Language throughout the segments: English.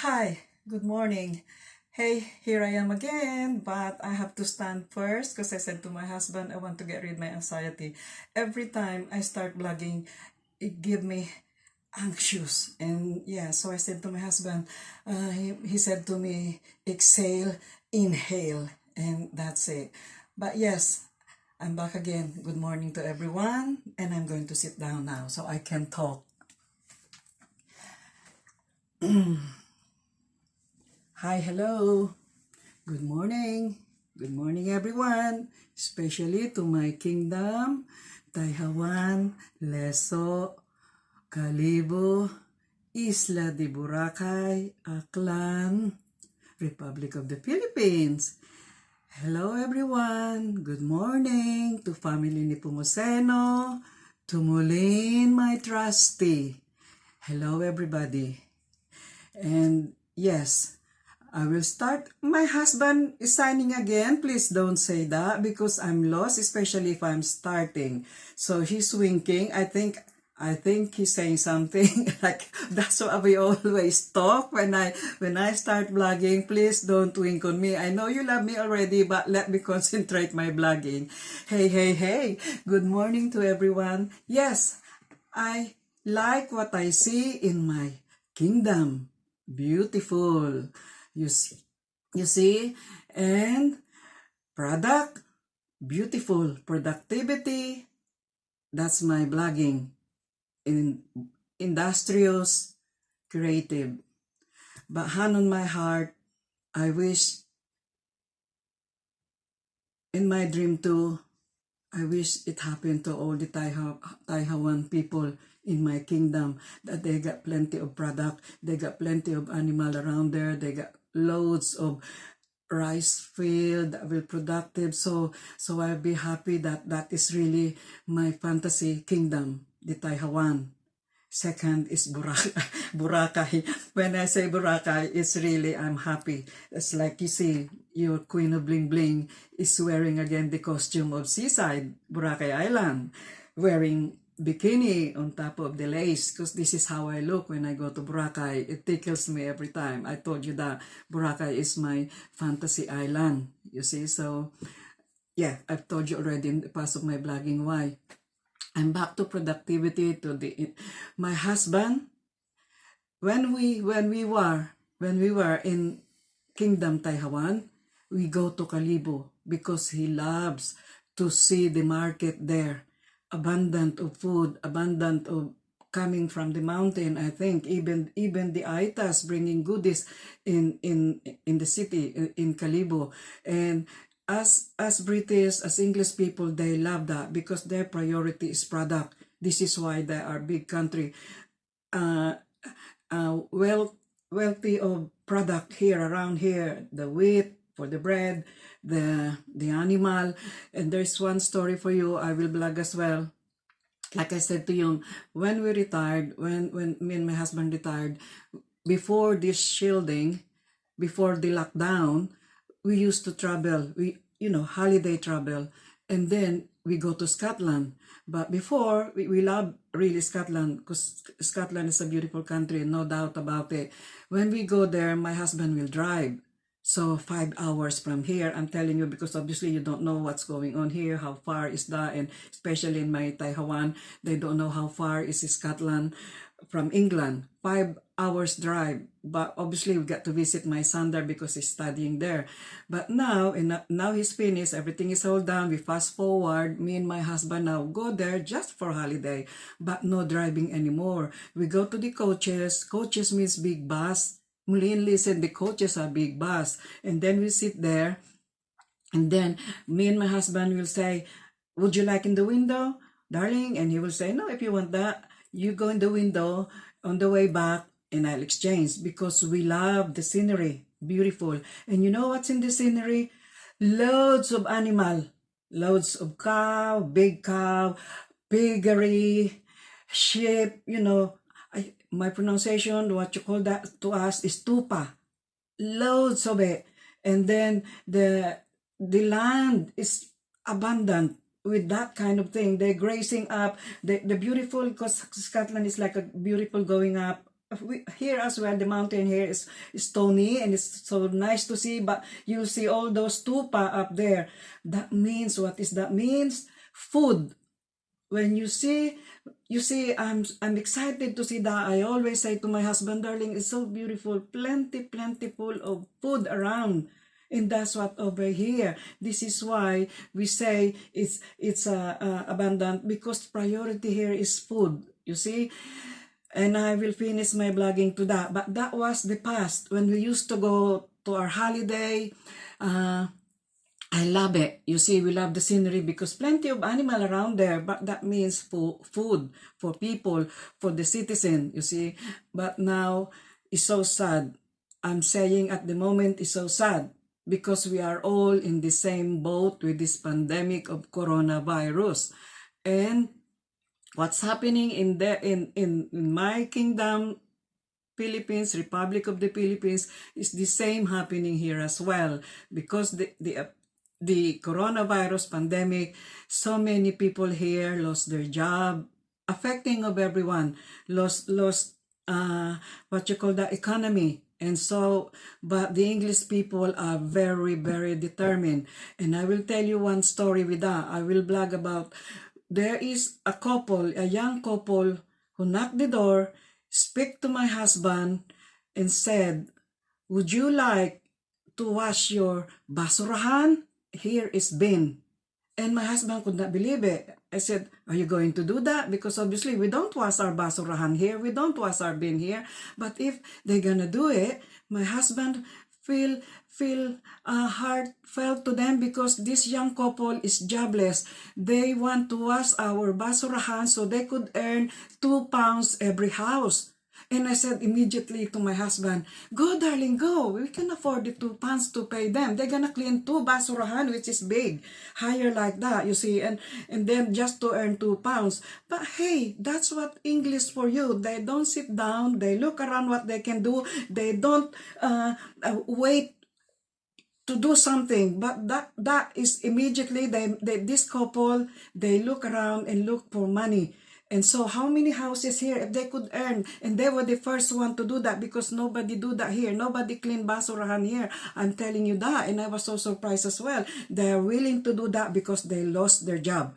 Hi, good morning. Hey, here I am again, but I have to stand first because I said to my husband I want to get rid of my anxiety. Every time I start vlogging, it give me anxious. And yeah, so I said to my husband, he said to me, exhale, inhale, and that's it. But yes, I'm back again. Good morning to everyone, and I'm going to sit down now so I can talk. Hi, hello. Good morning. Good morning, everyone. Especially to my kingdom, Taiwan, Leso, Calibo, Isla de Boracay, Aklan, Republic of the Philippines. Hello, everyone. Good morning to family ni Pumoseno, to Mulin, my trustee. Hello, everybody. And yes, I will start. My husband is signing again. Please don't say that because I'm lost, especially if I'm starting. So he's winking. I think he's saying something like that's what we always talk when I start vlogging. Please don't wink on me. I know you love me already, but let me concentrate my vlogging. Hey, hey, hey. Good morning to everyone. Yes, I like what I see in my kingdom. Beautiful. You see, you see, and product, beautiful. Productivity, that's my blogging. In industrious, creative. But hand on my heart, I wish in my dream too, I wish it happened to all the Taiwan people in my kingdom that they got plenty of product, they got plenty of animal around there, they got loads of rice field that will productive. So I'll be happy that that is really my fantasy kingdom, the Taiwan. Second is Boracay. When I say Boracay, it's really, I'm happy. It's like you see, your Queen of Bling Bling is wearing again the costume of Seaside, Boracay Island, wearing bikini on top of the lace because this is how I look when I go to Boracay. It tickles me every time. I told you that Boracay is my fantasy island, you see. So yeah, I've told you already in the past of my blogging why. I'm back to productivity to the my husband when we were in Kingdom Taiwan, we go to Calibo because he loves to see the market there, abundant of food, abundant of coming from the mountain. I think even the Aitas bringing goodies in the city in Calibo. And as British, as English people, they love that because their priority is product. This is why they are big country. uh, wealthy of product here around here, the wheat for the bread, the animal. And there's one story for you I will blog as well. Like I said to you, when we retired, when me and my husband retired, before this shielding, before the lockdown, we used to travel. Holiday travel, and then we go to Scotland. But before, we love really Scotland because Scotland is a beautiful country, no doubt about it. When we go there, my husband will drive. So 5 hours from here, I'm telling you, because obviously you don't know what's going on here, how far is that, and especially in my Taiwan, they don't know how far is Scotland from England. 5 hours drive, but obviously we got to visit my son there because he's studying there. But now he's finished, everything is all done. We fast forward, me and my husband now go there just for holiday, but no driving anymore. We go to the coaches. Coaches means big bus. Mulin, listen, the coaches are big bus. And then we sit there, and then me and my husband will say, would you like in the window, darling? And he will say, no, if you want that, you go in the window on the way back and I'll exchange because we love the scenery. Beautiful. And you know what's in the scenery? Loads of animal. Loads of cow, piggery, sheep, my pronunciation, what you call that to us is tupa. Loads of it. And then the land is abundant with that kind of thing. They're grazing up the beautiful, because Scotland is like a beautiful going up here as well, the mountain here is stony and it's so nice to see, but you see all those tupa up there. That means, what is that means? Food. When I'm excited to see that. I always say to my husband, darling, it's so beautiful, plentiful of food around. And that's what over here. This is why we say it's abundant, because priority here is food. You see? And I will finish my blogging to that. But that was the past, when we used to go to our holiday. I love it. You see, we love the scenery because plenty of animal around there, but that means for food, for people, for the citizen, you see. But now, it's so sad. I'm saying at the moment, it's so sad because we are all in the same boat with this pandemic of coronavirus. And what's happening in my kingdom, Philippines, Republic of the Philippines, is the same happening here as well, because the coronavirus pandemic, so many people here lost their job, affecting of everyone, lost what you call the economy. And so, but the English people are very, very determined. And I will tell you one story with that. I will blog about, there is a couple, a young couple, who knocked the door, speak to my husband, and said, would you like to wash your basurahan? Here is bin. And my husband could not believe it. I said, are you going to do that? Because obviously we don't wash our basurahan here. We don't wash our bin here. But if they're gonna do it, my husband feel heartfelt to them, because this young couple is jobless. They want to wash our basurahan so they could earn £2 every house. And I said immediately to my husband, go darling, go. We can afford the £2 to pay them. They're gonna clean 2 basurahan, which is big, higher like that, you see, and then just to earn £2. But hey, that's what English for you. They don't sit down, they look around what they can do. They don't wait to do something, but that is immediately this couple, they look around and look for money. And so how many houses here, if they could earn, and they were the first one to do that, because nobody do that here, nobody clean basurahan here, I'm telling you that. And I was so surprised as well. They are willing to do that because they lost their job,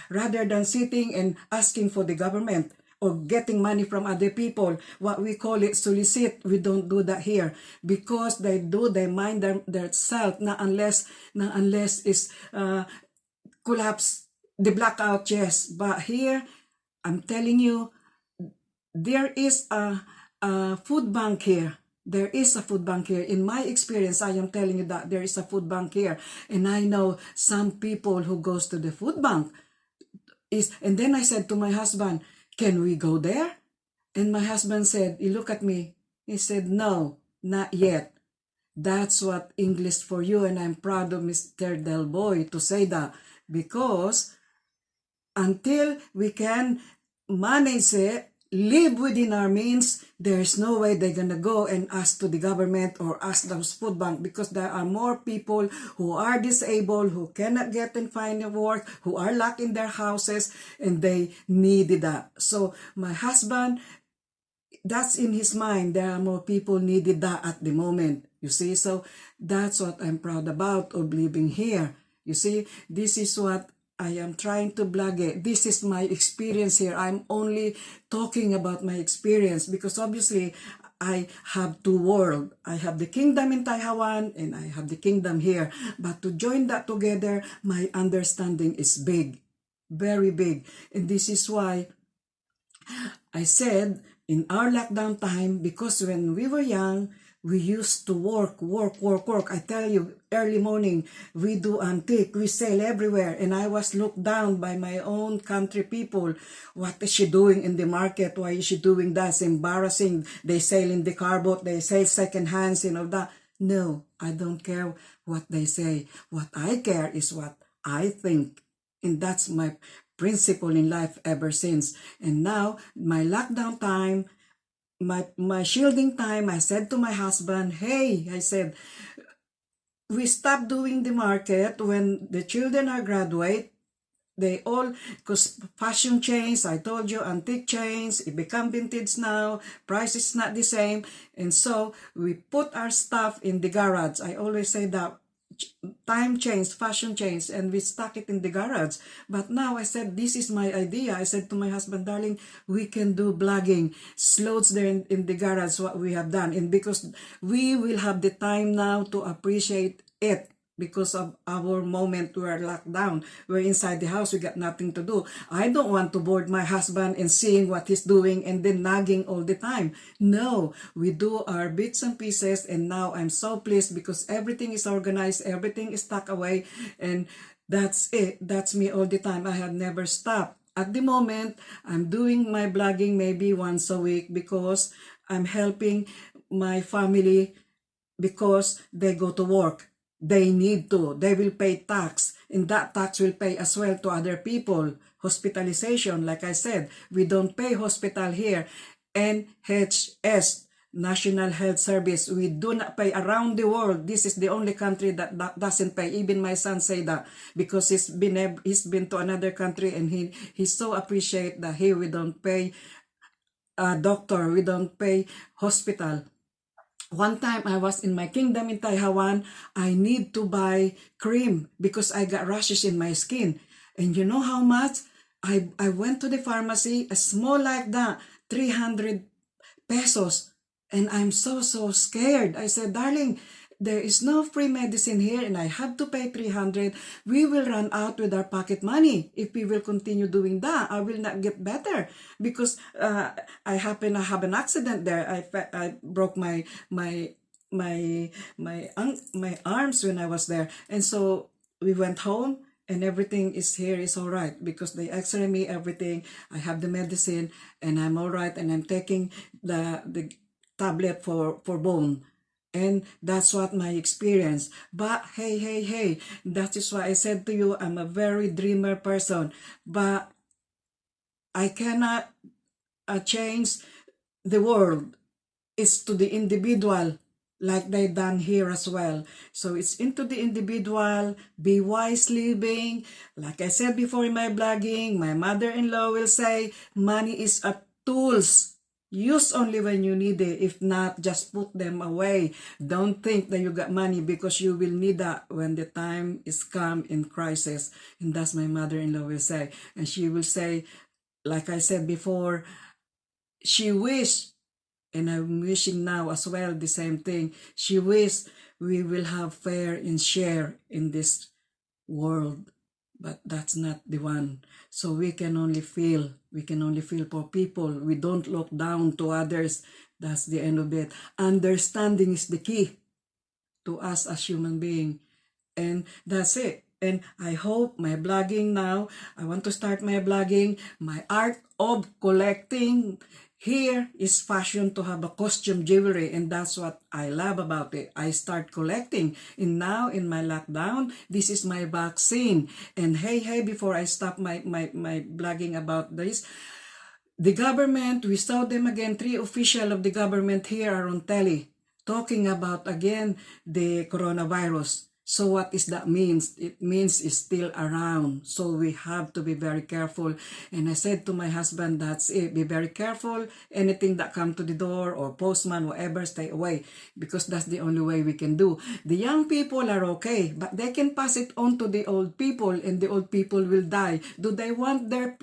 rather than sitting and asking for the government or getting money from other people, what we call it solicit. We don't do that here, because they mind their self, na unless is collapse, the blackout, yes. But here, I'm telling you, there is a food bank here. There is a food bank here. In my experience, I am telling you that there is a food bank here. And I know some people who goes to the food bank. And then I said to my husband, can we go there? And my husband said, he looked at me. He said, no, not yet. That's what English for you. And I'm proud of Mr. Del Boy to say that, because until we can manage it, live within our means, there's no way they're gonna go and ask to the government or ask those food bank, because there are more people who are disabled, who cannot get and find work, who are locked in their houses, and they needed that. So my husband, that's in his mind, there are more people needed that at the moment, you see. So that's what I'm proud about of living here. You see, this is what I am trying to blog it. This is my experience here. I'm only talking about my experience, because obviously I have two worlds. I have the kingdom in Taiwan and I have the kingdom here. But to join that together, my understanding is big, very big. And this is why I said in our lockdown time, because when we were young, we used to work. I tell you, early morning, we do antique, we sell everywhere. And I was looked down by my own country people. What is she doing in the market? Why is she doing that? It's embarrassing. They sell in the car boat, they sell second hands and all that. No, I don't care what they say. What I care is what I think. And that's my principle in life ever since. And now, my lockdown time, my shielding time, I said to my husband, hey, I said, we stop doing the market when the children are graduate. they all, because fashion chains, I told you, antique chains, it become vintage now, price is not the same, and so we put our stuff in the garage. I always say that time changed, fashion changed, and we stuck it in the garage. But now I said, this is my idea. I said to my husband, darling, we can do blogging. Slows there in the garage, what we have done. And because we will have the time now to appreciate it, because of our moment we are locked down. We're inside the house, we got nothing to do. I don't want to board my husband and seeing what he's doing and then nagging all the time. No, we do our bits and pieces, and now I'm so pleased because everything is organized, everything is tucked away, and that's it. That's me all the time. I have never stopped. At the moment, I'm doing my blogging maybe once a week because I'm helping my family because they go to work. They need to. They will pay tax. And that tax will pay as well to other people. Hospitalization, like I said, we don't pay hospital here. NHS, National Health Service, we do not pay around the world. This is the only country that doesn't pay. Even my son say that because he's been to another country, and he so appreciate that here we don't pay a doctor, we don't pay hospital. One time I was in my kingdom in Taiwan, I need to buy cream because I got rashes in my skin. And you know how much? I went to the pharmacy, a small like that, 300 pesos. And I'm so scared. I said, darling, there is no free medicine here and I have to pay 300. We will run out with our pocket money. If we will continue doing that, I will not get better because I happen to have an accident there. I broke my arms when I was there. And so we went home and everything is here is all right because they x-ray me everything. I have the medicine and I'm all right, and I'm taking the tablet for bone. And that's what my experience. But hey, that is why I said to you, I'm a very dreamer person. But I cannot change the world. It's to the individual, like they done here as well. So it's into the individual, be wise living. Like I said before in my blogging, my mother-in-law will say, money is a tools. Use only when you need it. If not, just put them away. Don't think that you got money because you will need that when the time is come in crisis. And that's my mother-in-law will say. And she will say, like I said before, she wished, and I'm wishing now as well the same thing. She wished we will have fair and share in this world. But that's not the one. So we can only feel for people. We don't look down to others. That's the end of it. Understanding is the key to us as human being. And that's it. And I hope my blogging now, I want to start my blogging, my art of collecting. Here is fashion to have a costume jewelry, and that's what I love about it. I start collecting, and now in my lockdown, this is my vaccine. And hey, before I stop my blogging about this, the government, we saw them again, 3 officials of the government here are on telly, talking about again the coronavirus. So what is that means? It means it's still around. So we have to be very careful. And I said to my husband, that's it. Be very careful. Anything that come to the door or postman, whatever, stay away. Because that's the only way we can do. The young people are okay, but they can pass it on to the old people and the old people will die. Do they want their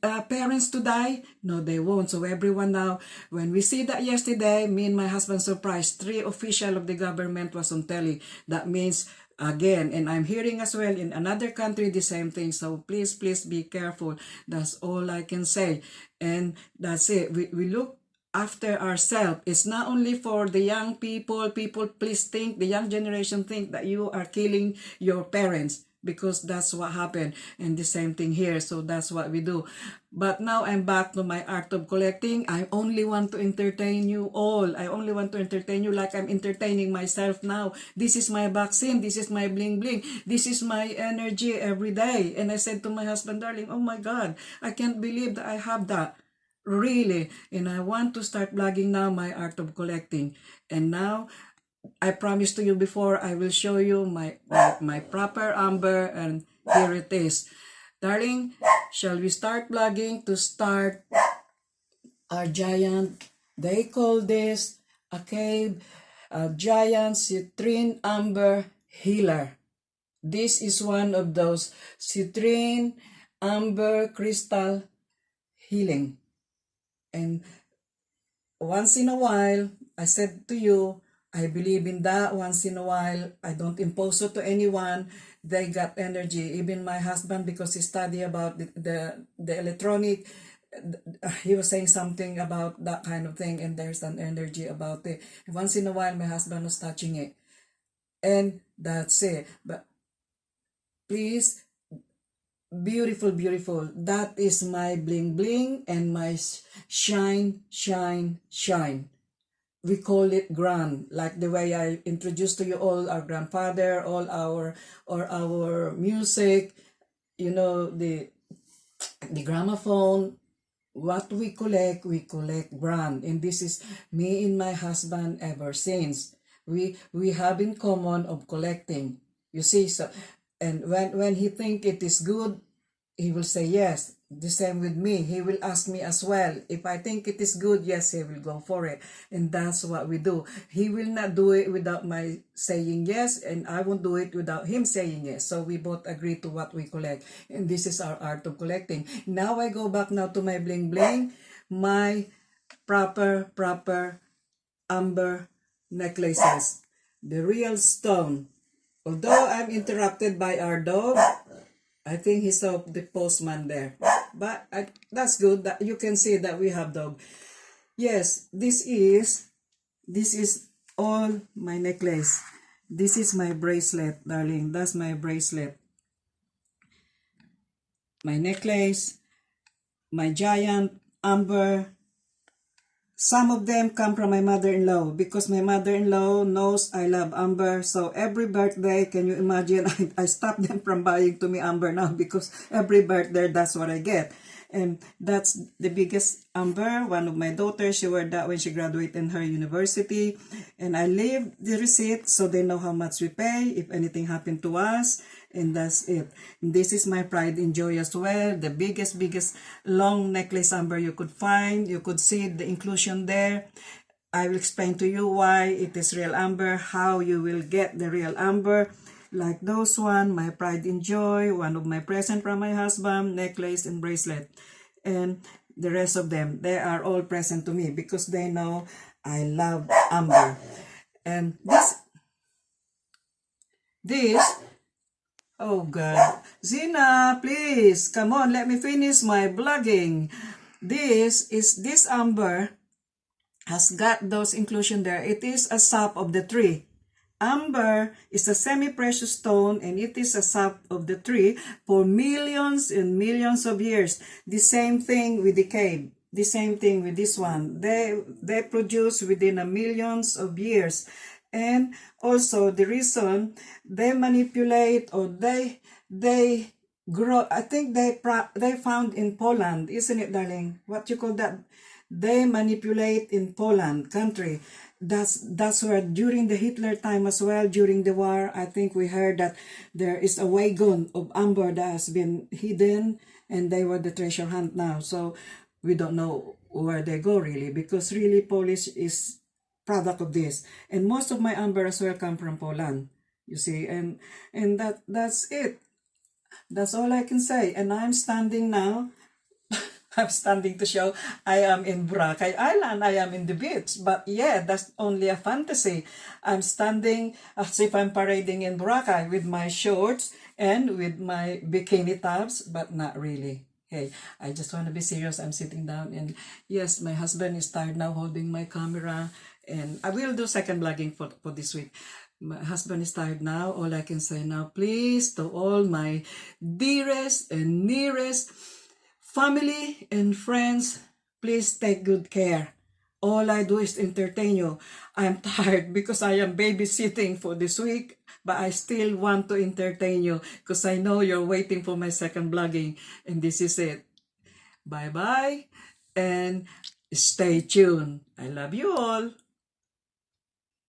parents to die? No, they won't. So everyone now, when we see that yesterday, me and my husband surprised, 3 officials of the government was on telly. That means again, and I'm hearing as well in another country the same thing. So please be careful. That's all I can say. And that's it. We look after ourselves. It's not only for the young people. People, please think, the young generation think that you are killing your parents, because that's what happened. And the same thing here. So that's what we do. But now I'm back to my art of collecting. I only want to entertain you all. I only want to entertain you like I'm entertaining myself now. This is my vaccine. This is my bling bling. This is my energy every day. And I said to my husband, darling, oh my God, I can't believe that I have that. Really. And I want to start blogging now my art of collecting. And now, I promised to you before, I will show you my proper amber, and here it is. Darling, shall we start vlogging to start our giant? They call this a cave, a giant citrine amber healer. This is one of those citrine amber crystal healing. And once in a while, I said to you, I believe in that. Once in a while, I don't impose it to anyone. They got energy. Even my husband, because he studied about the electronic, he was saying something about that kind of thing, and there's an energy about it. Once in a while, my husband was touching it. And that's it. But please, beautiful, beautiful. That is my bling bling and my shine, shine, shine. We call it grand, like the way I introduced to you all our grandfather, all our music, you know, the gramophone. What we collect grand, and this is me and my husband ever since. We have in common of collecting. You see, so and when he think it is good, he will say yes. The same with me. He will ask me as well. If I think it is good, yes, he will go for it. And that's what we do. He will not do it without my saying yes, and I won't do it without him saying yes. So we both agree to what we collect. And this is our art of collecting. Now I go back now to my bling bling. My proper amber necklaces. The real stone. Although I'm interrupted by our dog, I think he saw the postman there. But that's good that you can see that we have dog. Yes, this is all my necklace. This is my bracelet, darling. That's my bracelet. My necklace, my giant amber. Some of them come from my mother-in-law because my mother-in-law knows I love amber. So every birthday, can you imagine, I stop them from buying to me amber now because every birthday, that's what I get. And that's the biggest amber. One of my daughters, she wore that when she graduated in her university. And I leave the receipt so they know how much we pay if anything happened to us. And that's it. And this is my pride and joy as well. The biggest long necklace amber you could find. You could see the inclusion there. I will explain to you why it is real amber, how you will get the real amber. Like those one, my pride and joy, one of my present from my husband, necklace and bracelet. And the rest of them, they are all present to me because they know I love amber. And this, oh God, Zina, please, come on, let me finish my blogging. This amber has got those inclusion there. It is a sap of the tree. Amber is a semi-precious stone and it is a sap of the tree for millions and millions of years. The same thing with the cave. The same thing with this one. They produce within a millions of years. And also the reason they manipulate or they grow, I think they found in Poland, isn't it, darling? What you call that? They manipulate in Poland country. That's where during the Hitler time as well, during the war, I think we heard that there is a wagon of amber that has been hidden and they were the treasure hunt now. So we don't know where they go really because really Polish is product of this. And most of my amber as well come from Poland, you see, and that's it. That's all I can say. And I'm standing now. I'm standing to show I am in Boracay Island. I am in the beach. But yeah, that's only a fantasy. I'm standing as if I'm parading in Boracay with my shorts and with my bikini tops, but not really. Hey, I just want to be serious. I'm sitting down and yes, my husband is tired now holding my camera. And I will do second vlogging for this week. My husband is tired now. All I can say now, please, to all my dearest and nearest family and friends, please take good care. All I do is entertain you. I'm tired because I am babysitting for this week, but I still want to entertain you because I know you're waiting for my second vlogging. And this is it. Bye-bye and stay tuned. I love you all.